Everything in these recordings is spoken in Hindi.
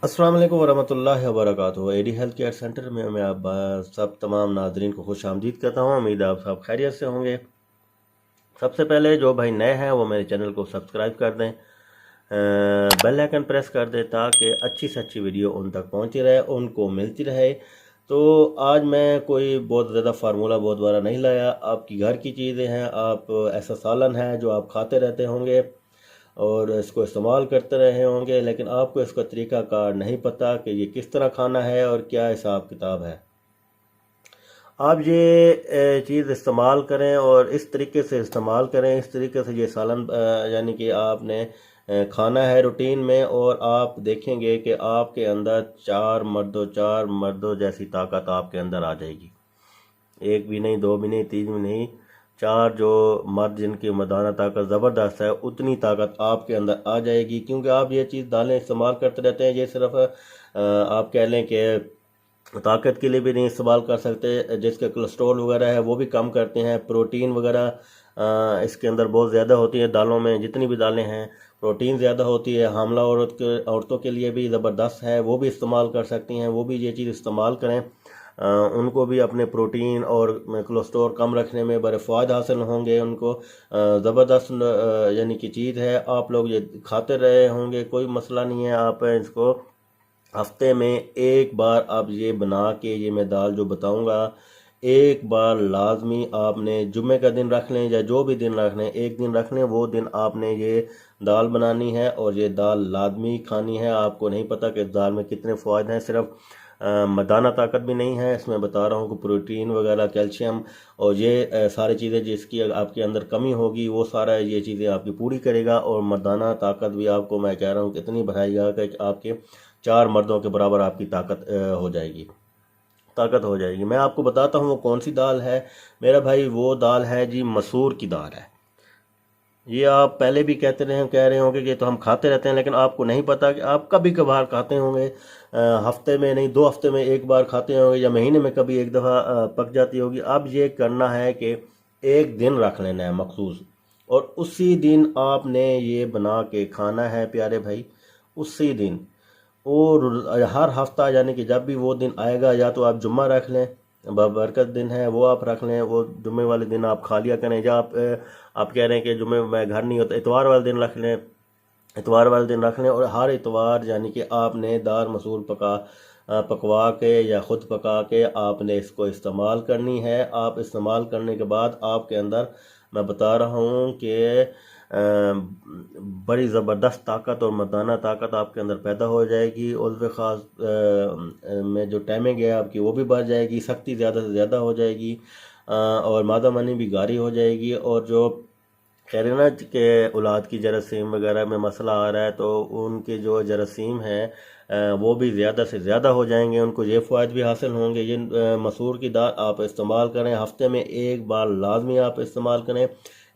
अस्सलाम वालेकुम वरहमतुल्लाहि वबरकातुहू। एडी हेल्थ केयर सेंटर में मैं आप सब तमाम नाजरीन को खुश आमदीद कहता हूँ। उम्मीद है आप सब खैरियत से होंगे। सबसे पहले जो भाई नए हैं वो मेरे चैनल को सब्सक्राइब कर दें, बेल आइकन प्रेस कर दें ताकि अच्छी से अच्छी वीडियो उन तक पहुँचती रहे, उनको मिलती रहे। तो आज मैं कोई बहुत ज़्यादा फार्मूला बहुत बड़ा नहीं लाया, आपकी घर की चीज़ें हैं। आप ऐसा सालन है जो आप खाते रहते होंगे और इसको इस्तेमाल करते रहे होंगे, लेकिन आपको इसका तरीक़ाकार नहीं पता कि ये किस तरह खाना है और क्या हिसाब किताब है। आप ये चीज़ इस्तेमाल करें और इस तरीके से इस्तेमाल करें, इस तरीके से ये सालन यानी कि आपने खाना है रूटीन में, और आप देखेंगे कि आपके अंदर चार मर्दों जैसी ताकत आपके अंदर आ जाएगी। एक भी नहीं, दो भी नहीं, तीन भी नहीं, चार जो मर्द जिनकी मर्दाना ताकत ज़बरदस्त है उतनी ताकत आपके अंदर आ जाएगी। क्योंकि आप ये चीज़ दालें इस्तेमाल करते रहते हैं। ये सिर्फ आप कह लें कि ताकत के लिए भी नहीं इस्तेमाल कर सकते, जिसके कोलेस्ट्रॉल वगैरह है वो भी कम करते हैं। प्रोटीन वगैरह इसके अंदर बहुत ज़्यादा होती है। दालों में जितनी भी दालें हैं प्रोटीन ज़्यादा होती है। हामला औरतों के लिए भी ज़बरदस्त है, वो भी इस्तेमाल कर सकती हैं, वो भी ये चीज़ इस्तेमाल करें। उनको भी अपने प्रोटीन और कोलेस्ट्रॉल कम रखने में बड़े फ़ायदे हासिल होंगे। उनको ज़बरदस्त यानी कि चीज़ है। आप लोग ये खाते रहे होंगे, कोई मसला नहीं है। आप इसको हफ्ते में एक बार आप ये बना के, ये मैं दाल जो बताऊंगा, एक बार लाजमी आपने जुम्मे का दिन रख लें या जो भी दिन रख लें, एक दिन रख लें, वो दिन आपने ये दाल बनानी है और ये दाल लाजमी खानी है। आपको नहीं पता कि दाल में कितने फ़ायदे हैं। सिर्फ मर्दाना ताकत भी नहीं है इसमें, बता रहा हूँ कि प्रोटीन वगैरह, कैल्शियम और ये सारी चीज़ें जिसकी आपके अंदर कमी होगी वो सारा ये चीज़ें आपकी पूरी करेगा। और मर्दाना ताकत भी आपको मैं कह रहा हूँ कितनी बढ़ाएगा कि आपके चार मर्दों के बराबर आपकी ताकत हो जाएगी। मैं आपको बताता हूँ वो कौन सी दाल है मेरा भाई। वो दाल है जी मसूर की दाल है। ये आप पहले भी कह रहे होंगे कि तो हम खाते रहते हैं, लेकिन आपको नहीं पता कि आप कभी कभार खाते होंगे। हफ्ते में नहीं, 2 हफ्ते में एक बार खाते होंगे, या महीने में कभी एक दफ़ा पक जाती होगी। अब ये करना है कि एक दिन रख लेना है मखसूस, और उसी दिन आपने ये बना के खाना है प्यारे भाई, उसी दिन। और हर हफ्ता यानी कि जब भी वो दिन आएगा, या तो आप जुम्मा रख लें, बरकत दिन है वो आप रख लें, वो जुम्मे वाले दिन आप खा लिया करें। या आप कह रहे हैं कि जुम्मे में घर नहीं होता, इतवार वाले दिन रख लें, इतवार वाले दिन रख लें। और हर इतवार यानी कि आपने दाल मसूर पकवा के या ख़ुद पका के आपने इसको इस्तेमाल करनी है। आप इस्तेमाल करने के बाद आपके अंदर मैं बता रहा हूँ कि बड़ी ज़बरदस्त ताकत और मर्दाना ताकत आपके अंदर पैदा हो जाएगी। उज़्व ख़ास में जो टाइमिंग है आपकी वो भी बढ़ जाएगी, सख्ती ज़्यादा से ज़्यादा हो जाएगी, और मादा मनी भी गारी हो जाएगी। और जो कह रहे ना कि औलाद की जरासीम वगैरह में मसला आ रहा है, तो उनके जो जरासीम हैं वो भी ज़्यादा से ज़्यादा हो जाएंगे, उनको ये फ़ायदे भी हासिल होंगे। ये मसूर की दाल आप इस्तेमाल करें, हफ्ते में एक बार लाजमी आप इस्तेमाल करें।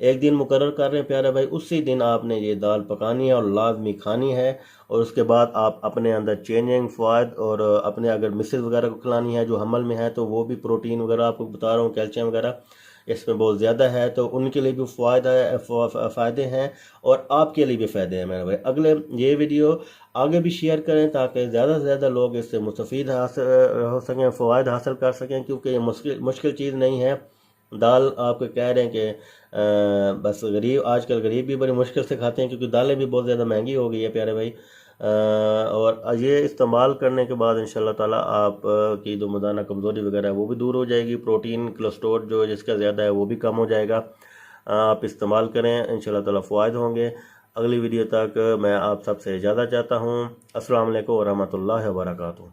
एक दिन मुकर्रर कर रहे हैं प्यारे भाई, उसी दिन आपने ये दाल पकानी है और लाजमी खानी है। और उसके बाद आप अपने अंदर चेंजिंग फ़ायद, और अपने अगर मिसेज वगैरह को खिलानी है जो हमल में है, तो वो भी प्रोटीन वगैरह आपको बता रहा हूँ, कैल्शियम वगैरह इसमें बहुत ज़्यादा है, तो उनके लिए भी फ़ायदे हैं और आपके लिए भी फ़ायदे हैं मेरे भाई। अगले ये वीडियो आगे भी शेयर करें ताकि ज़्यादा से ज़्यादा लोग इससे मुस्तफ़ीद हो सकें, फ़वाइद हासिल कर सकें। क्योंकि ये मुश्किल चीज़ नहीं है। दाल आपको कह रहे हैं कि बस आजकल गरीब भी बड़ी मुश्किल से खाते हैं, क्योंकि दालें भी बहुत ज़्यादा महंगी हो गई है प्यारे भाई। और ये इस्तेमाल करने के बाद इंशाल्लाह ताला आप की जो मर्दाना कमज़ोरी वगैरह है वो भी दूर हो जाएगी। प्रोटीन कोलेस्ट्रॉल जो जिसका ज़्यादा है वो भी कम हो जाएगा। आप इस्तेमाल करें, इंशाल्लाह ताला फ़वाइद होंगे। अगली वीडियो तक मैं आप सबसे इजाज़त चाहता हूँ। अस्सलाम वालेकुम वरहमतुल्लाहि वबरकातुहू।